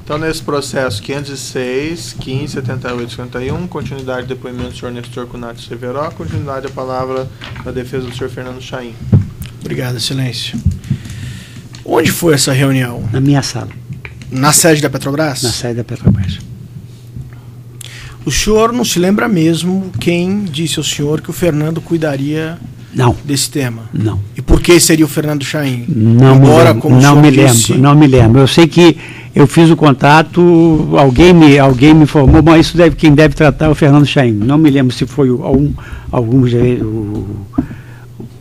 Então, nesse processo 506, 15, 78, 51, continuidade do depoimento do senhor Nestor Cunati Severo, continuidade da palavra da defesa do senhor Fernando Chaim. Obrigado, excelência. Onde foi essa reunião? Na minha sala. Na sede da Petrobras? Na sede da Petrobras. O senhor não se lembra mesmo quem disse ao senhor que o Fernando cuidaria desse tema? Não. E por que seria o Fernando Chaim? Não me lembro. Eu sei que eu fiz o contato, alguém me informou, mas quem deve tratar é o Fernando Chaim. Não me lembro se foi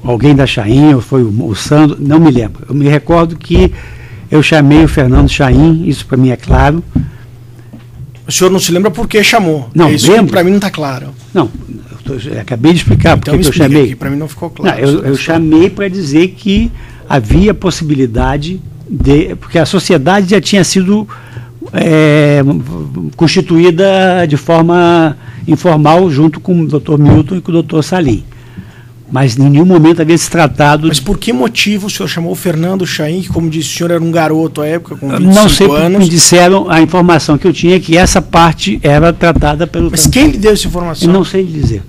alguém da Chaim ou foi o Sandro, não me lembro. Eu me recordo que eu chamei o Fernando Chaim, isso para mim é claro. O senhor não se lembra por que chamou? Não, isso para mim não está claro. Não, eu acabei de explicar então, porque eu chamei. Para mim não ficou claro. Não, eu chamei para dizer que havia possibilidade porque a sociedade já tinha sido constituída de forma informal junto com o Dr. Milton e com o Dr. Salim. Mas em nenhum momento havia se tratado... Mas por que motivo o senhor chamou o Fernando Chaim, que, como disse o senhor, era um garoto à época, com 25 não sei anos? Me disseram, a informação que eu tinha é que essa parte era tratada pelo... Mas quem lhe deu essa informação? Eu não sei lhe dizer.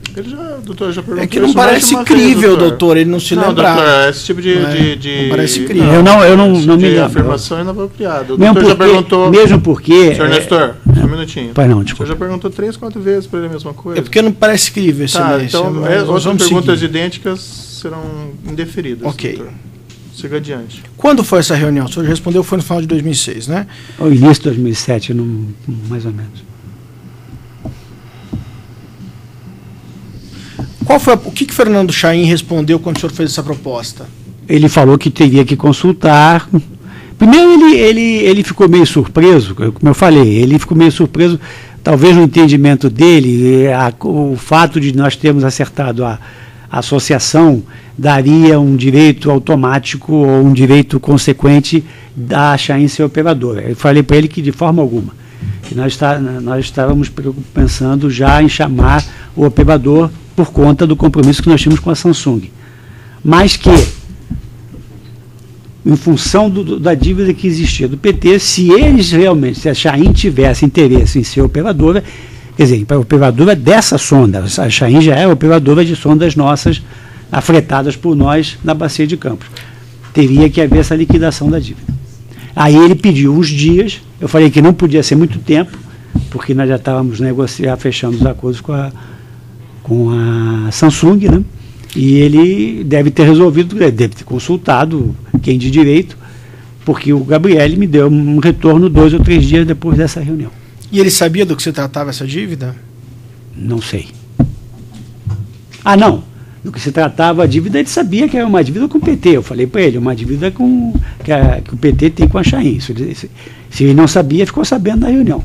Doutor, já perguntou. É que não parece crível, doutor, ele não se lembra. Doutor, esse tipo de não parece crível. Eu não me lembro. afirmação ainda foi criada. O doutor já perguntou... Mesmo porque... Senhor Nestor, só um minutinho. Pois não, desculpa. O senhor já perguntou 3, 4 vezes para ele a mesma coisa. É porque não parece crível, excelência. Então, outras perguntas idênticas serão indeferidas. Ok. Doutor. Siga adiante. Quando foi essa reunião? O senhor respondeu que foi no final de 2006, né? O início de 2007, mais ou menos. O que Fernando Chaim respondeu quando o senhor fez essa proposta? Ele falou que teria que consultar. Primeiro ele ficou meio surpreso, como eu falei, ele ficou meio surpreso, talvez no entendimento dele, o fato de nós termos acertado a associação daria um direito automático ou um direito consequente da Chaim ser operadora. Eu falei para ele que de forma alguma, que nós estávamos pensando já em chamar o operador por conta do compromisso que nós tínhamos com a Samsung. Mas que, em função da dívida que existia do PT, se a Chaim tivesse interesse em ser operadora, quer dizer, a operadora dessa sonda, a Chaim já é operadora de sondas nossas, afretadas por nós na Bacia de Campos. Teria que haver essa liquidação da dívida. Aí ele pediu uns dias, eu falei que não podia ser muito tempo, porque nós já estávamos fechando os acordos com a Samsung, né? E ele deve ter resolvido, deve ter consultado quem de direito, porque o Gabriel me deu um retorno 2 ou 3 dias depois dessa reunião. E ele sabia do que se tratava essa dívida? Não sei. Não. Do que se tratava a dívida, ele sabia que era uma dívida com o PT. Eu falei para ele, uma dívida que o PT tem com a Chaim. Se ele não sabia, ficou sabendo da reunião.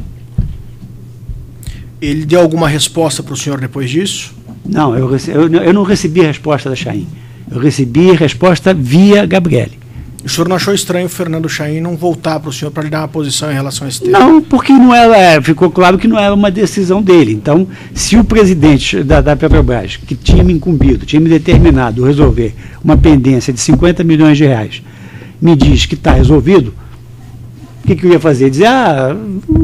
Ele deu alguma resposta para o senhor depois disso? Não, eu não recebi resposta da Chaim. Eu recebi resposta via Gabriele. O senhor não achou estranho o Fernando Chaim não voltar para o senhor para lhe dar uma posição em relação a esse tema? Não, porque ficou claro que não era uma decisão dele. Então, se o presidente da Petrobras, que tinha me incumbido, tinha me determinado resolver uma pendência de 50 milhões de reais, me diz que está resolvido, o que eu ia fazer? Dizer,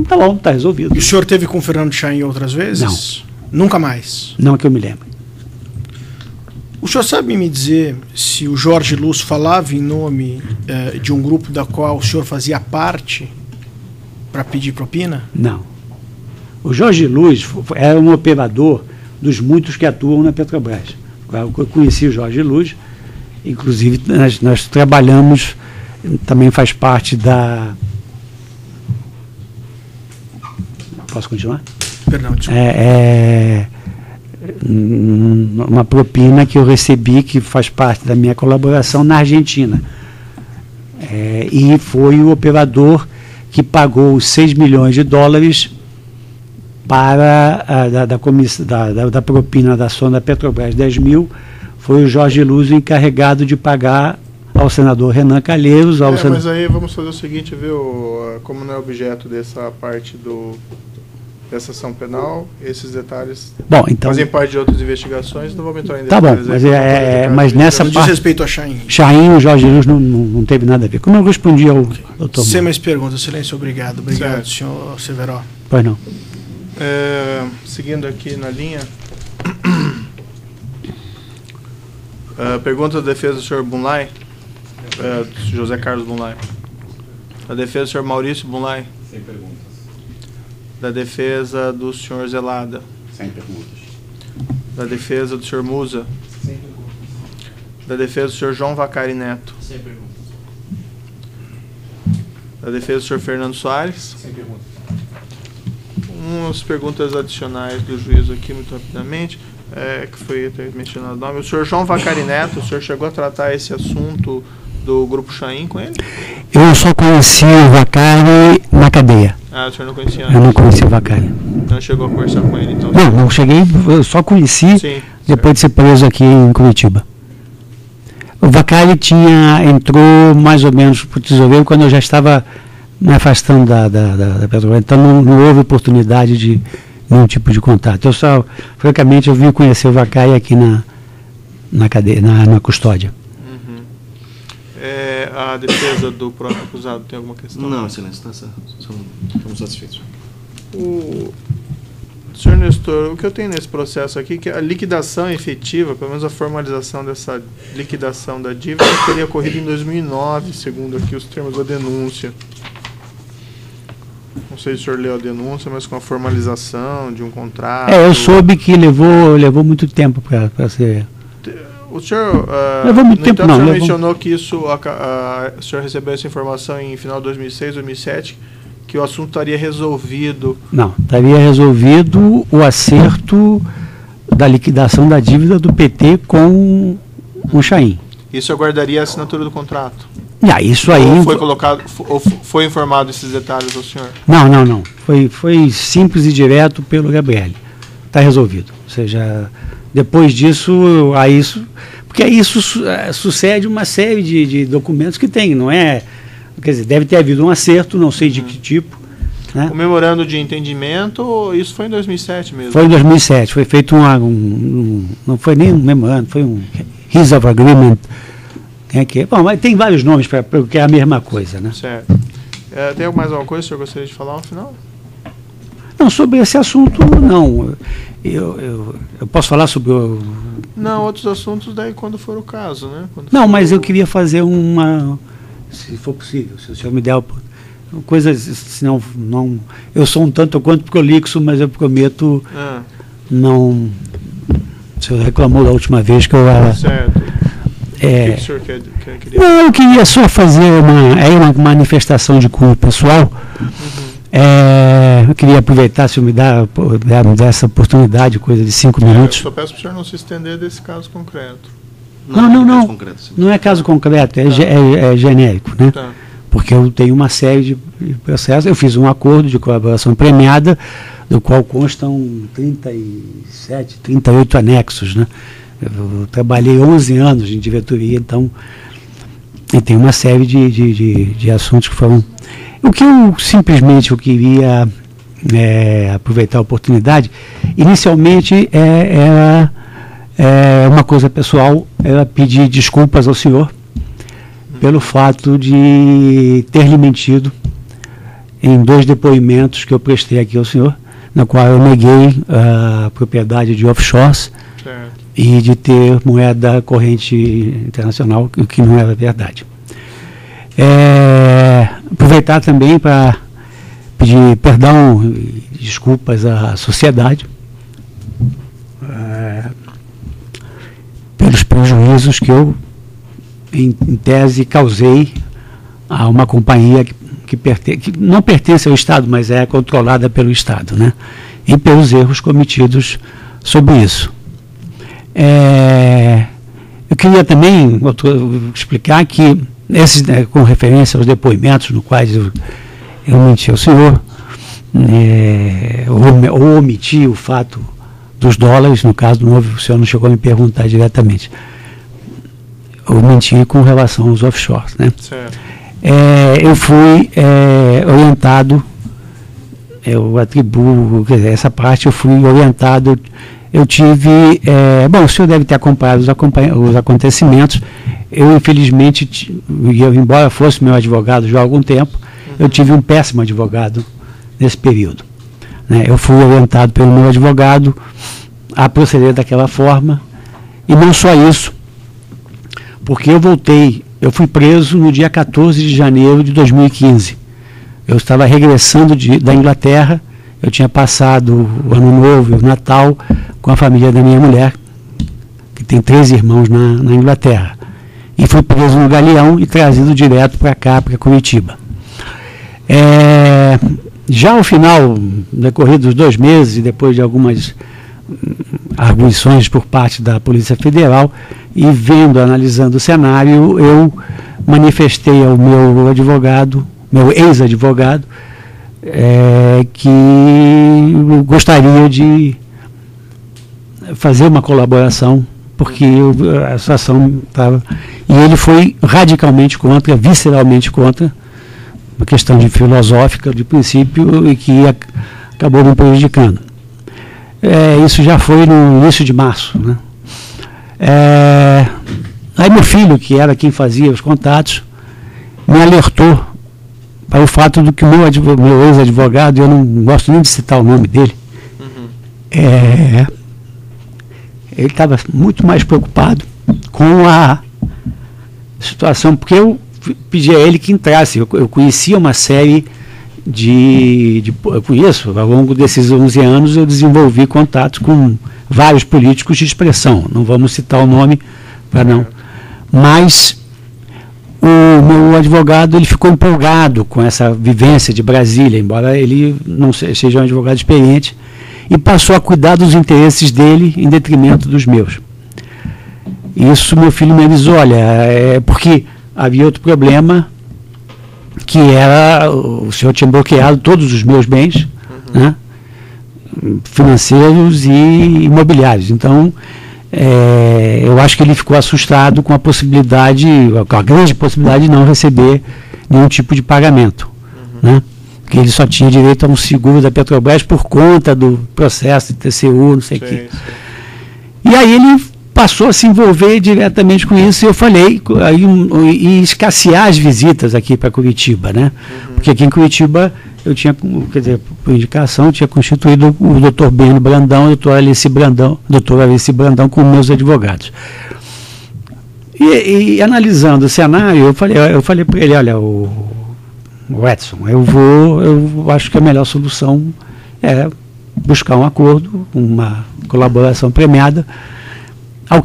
tá bom, está resolvido. E o senhor teve com o Fernando Chaim outras vezes? Não. Nunca mais? Não que eu me lembre. O senhor sabe me dizer se o Jorge Luz falava em nome de um grupo da qual o senhor fazia parte para pedir propina? Não. O Jorge Luz era um operador dos muitos que atuam na Petrobras. Eu conheci o Jorge Luz, inclusive nós trabalhamos, também faz parte da... Posso continuar? Perdão, desculpa. Uma propina que eu recebi, que faz parte da minha colaboração na Argentina. E foi o operador que pagou os 6 milhões de dólares para da propina da sonda Petrobras 10 mil. Foi o Jorge Luz o encarregado de pagar ao senador Renan Calheiros. Mas aí vamos fazer o seguinte, viu? Como não é objeto dessa parte dessa ação penal, esses detalhes Bom, então... fazem parte de outras investigações, não vamos entrar em Tá bom, detalhes. mas nessa Diz parte... respeito a Chain. Chain, o Jorge Luz não teve nada a ver. Como eu respondi ao doutor... Sem mais perguntas, excelência, obrigado. Obrigado, Certo. senhor Severo. Pois não. Seguindo aqui na linha, pergunta da defesa do senhor Bunlai, José Carlos Bunlai. Da defesa do senhor Maurício Bunlai. Sem perguntas. Da defesa do senhor Zelada. Sem perguntas. Da defesa do senhor Musa. Sem perguntas. Da defesa do senhor João Vacari Neto. Sem perguntas. Da defesa do senhor Fernando Soares. Sem perguntas. Umas perguntas adicionais do juízo aqui, muito rapidamente, que foi mencionado o nome. O senhor João Vacari Neto, o senhor chegou a tratar esse assunto do Grupo Chain com ele? Eu só conheci o Vacari na cadeia. Ah, o senhor não conhecia Eu não antes? conheci o Vacari. Não chegou a conversar com ele, então? Não cheguei, eu só conheci Sim, depois de ser preso aqui em Curitiba. O Vacari entrou mais ou menos para o tesoureiro quando eu já estava me afastando da Petrobras, então não houve oportunidade de nenhum tipo de contato. Eu só, francamente, eu vim conhecer o Vacari aqui na cadeia, na custódia. Uhum. A defesa do próprio acusado tem alguma questão? Não, excelência, está certo. Estamos satisfeitos. Senhor Nestor, o que eu tenho nesse processo aqui é que a liquidação efetiva, pelo menos a formalização dessa liquidação da dívida, teria ocorrido em 2009, segundo aqui os termos da denúncia. Não sei se o senhor leu a denúncia, mas com a formalização de um contrato. Eu soube que levou muito tempo para ser... O senhor, Levou muito tempo, o não, senhor levou- mencionou que isso, o senhor recebeu essa informação em final de 2006, 2007, que o assunto estaria resolvido. Não, estaria resolvido o acerto da liquidação da dívida do PT com o Chain. Isso aguardaria a assinatura do contrato? Isso aí... Ou foi colocado, ou foi informado esses detalhes ao senhor? Não. Foi simples e direto pelo Gabriele. Está resolvido. Ou seja, depois disso, porque aí sucede uma série de documentos que tem, não é? Quer dizer, deve ter havido um acerto, não sei de que tipo. Né? O memorando de entendimento, isso foi em 2007 mesmo? Foi em 2007, foi feito não foi nem um memorando, foi um His of Agreement. Bom, mas tem vários nomes porque é a mesma coisa, né? Certo. Tem mais alguma coisa que o senhor gostaria de falar no final? Não, sobre esse assunto, não. Eu posso falar sobre o... Não, outros assuntos daí quando for o caso, né? Não, mas eu queria fazer se for possível, se o senhor me der coisas, senão não... Eu sou um tanto quanto prolixo, mas eu prometo não... O senhor reclamou da última vez que eu era... Certo. O que o senhor queria? Não, eu queria só fazer uma manifestação de cunho pessoal. Eu queria aproveitar, se me dá essa oportunidade, coisa de 5 minutos. Eu só peço para o senhor não se estender desse caso concreto. Não. Concreto, sim. Não é caso concreto, é genérico, né? Tá. Porque eu tenho uma série de processos. Eu fiz um acordo de colaboração premiada, do qual constam 37, 38 anexos, né? Eu trabalhei 11 anos em diretoria, então e tem uma série de assuntos que foram... O que eu simplesmente queria aproveitar a oportunidade, inicialmente era uma coisa pessoal, era pedir desculpas ao senhor pelo fato de ter lhe mentido em 2 depoimentos que eu prestei aqui ao senhor, na qual eu neguei a propriedade de offshores, Certo. e de ter moeda corrente internacional, o que não era verdade. Aproveitar também para pedir perdão e desculpas à sociedade pelos prejuízos que eu, em tese, causei a uma companhia que não pertence ao Estado, mas é controlada pelo Estado, né? E pelos erros cometidos sobre isso. Eu queria também explicar que, com referência aos depoimentos no quais eu menti ao senhor, ou omiti o fato dos dólares, no caso, o senhor não chegou a me perguntar diretamente. Eu menti com relação aos offshores, né? Certo. Eu fui orientado eu atribuo, quer dizer, essa parte eu fui orientado, eu tive, bom, o senhor deve ter acompanhado os acontecimentos, eu infelizmente, embora fosse meu advogado já há algum tempo, eu tive um péssimo advogado nesse período, né? Eu fui orientado pelo meu advogado a proceder daquela forma, e não só isso, porque eu fui preso no dia 14 de janeiro de 2015. Eu estava regressando da Inglaterra, eu tinha passado o Ano Novo e o Natal com a família da minha mulher, que tem 3 irmãos na Inglaterra. E fui preso no Galeão e trazido direto para cá, para Curitiba. Já ao final, decorridos 2 meses, e depois de algumas arguições por parte da Polícia Federal, e analisando o cenário, eu manifestei ao meu advogado, meu ex-advogado, que eu gostaria de fazer uma colaboração, porque a situação estava... E ele foi radicalmente contra, visceralmente contra, uma questão filosófica, de princípio, e que acabou me prejudicando. Isso já foi no início de março, né? Aí meu filho, que era quem fazia os contatos, me alertou para o fato de que o meu ex-advogado, eu não gosto nem de citar o nome dele, ele estava muito mais preocupado com a situação, porque eu pedi a ele que entrasse. Eu conhecia uma série eu conheço, ao longo desses 11 anos, eu desenvolvi contatos com vários políticos de expressão, não vamos citar o nome para não. Mas o meu advogado, ele ficou empolgado com essa vivência de Brasília, embora ele não seja um advogado experiente, e passou a cuidar dos interesses dele em detrimento dos meus. Isso meu filho me avisou, olha, porque havia outro problema, que era, o senhor tinha bloqueado todos os meus bens, né, financeiros e imobiliários. Então, eu acho que ele ficou assustado com a grande possibilidade de não receber nenhum tipo de pagamento, né, porque ele só tinha direito a um seguro da Petrobras por conta do processo de TCU, não sei o quê. E aí ele passou a se envolver diretamente com isso, e eu falei, e escassear as visitas aqui para Curitiba, né? Porque aqui em Curitiba eu tinha, quer dizer, por indicação, tinha constituído o doutor Beno Brandão e o doutor Alice Brandão como meus advogados. E analisando o cenário, eu falei para ele, olha, o Edson, eu acho que a melhor solução é buscar um acordo, uma colaboração premiada, ao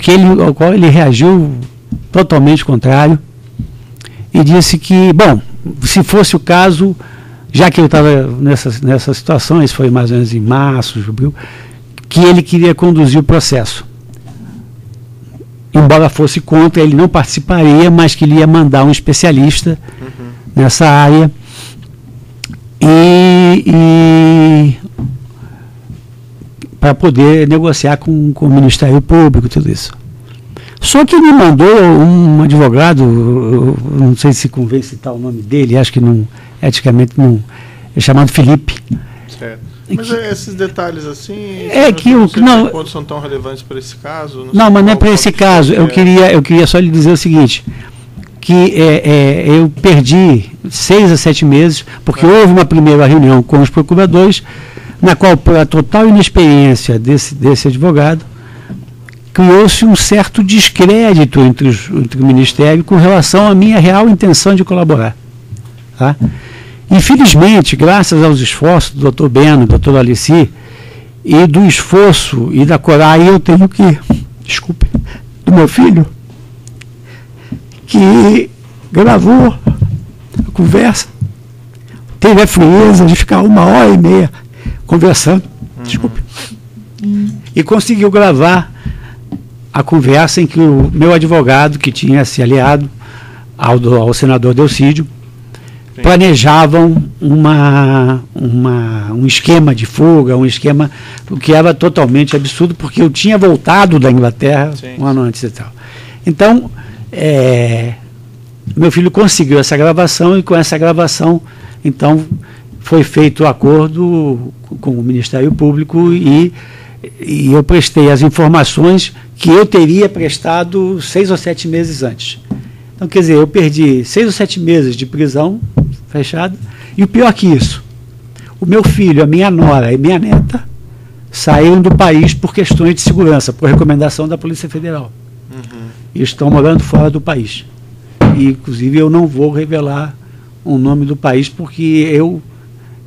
qual ele reagiu totalmente contrário e disse que, bom, se fosse o caso, já que eu estava nessa situação, isso foi mais ou menos em março, abril, que ele queria conduzir o processo. Embora fosse contra, ele não participaria, mas que ele ia mandar um especialista nessa área e para poder negociar com o Ministério Público, tudo isso. Só que ele me mandou um advogado, não sei se convém citar o nome dele, acho que não, eticamente não, é chamado Felipe. Certo. Mas esses detalhes assim, não são tão relevantes para esse caso? Não, mas não é para esse caso. Eu queria só lhe dizer o seguinte, que eu perdi 6 a 7 meses, porque houve uma primeira reunião com os procuradores, na qual, por a total inexperiência desse advogado, criou-se um certo descrédito entre o Ministério com relação à minha real intenção de colaborar. Tá? Infelizmente, graças aos esforços do Dr. Beno, do Dr. Alici, e do esforço e da coragem, eu tenho que, do meu filho, que gravou a conversa, teve a frieza de ficar 1h30 conversando, e conseguiu gravar a conversa em que o meu advogado, que tinha se aliado ao senador Delcídio, planejavam um esquema de fuga, um esquema que era totalmente absurdo, porque eu tinha voltado da Inglaterra um ano antes e tal. Então, meu filho conseguiu essa gravação, e com essa gravação, então, foi feito o acordo com o Ministério Público e eu prestei as informações que eu teria prestado 6 ou 7 meses antes. Então, quer dizer, eu perdi 6 ou 7 meses de prisão fechada, e o pior que isso, o meu filho, a minha nora e minha neta saíram do país por questões de segurança, por recomendação da Polícia Federal. E estão morando fora do país. E, inclusive, eu não vou revelar o nome do país, porque eu,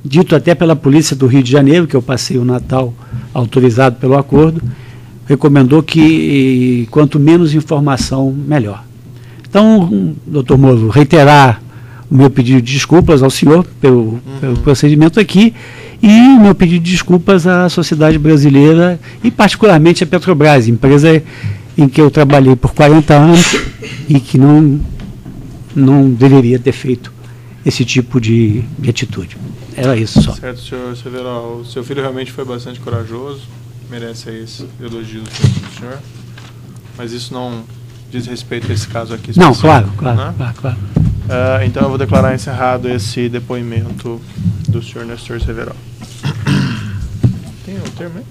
dito até pela Polícia do Rio de Janeiro, que eu passei o Natal autorizado pelo acordo, recomendou que quanto menos informação, melhor. Então, doutor Moro, reiterar o meu pedido de desculpas ao senhor pelo procedimento aqui e o meu pedido de desculpas à sociedade brasileira e particularmente à Petrobras, empresa em que eu trabalhei por 40 anos e que não deveria ter feito esse tipo de atitude. Era isso só. Certo, senhor Severo. O seu filho realmente foi bastante corajoso, merece aí esse elogio do senhor, mas isso não diz respeito a esse caso aqui. Não, claro. Claro. Então eu vou declarar encerrado esse depoimento do senhor Nestor Severo. Tem um termo aí?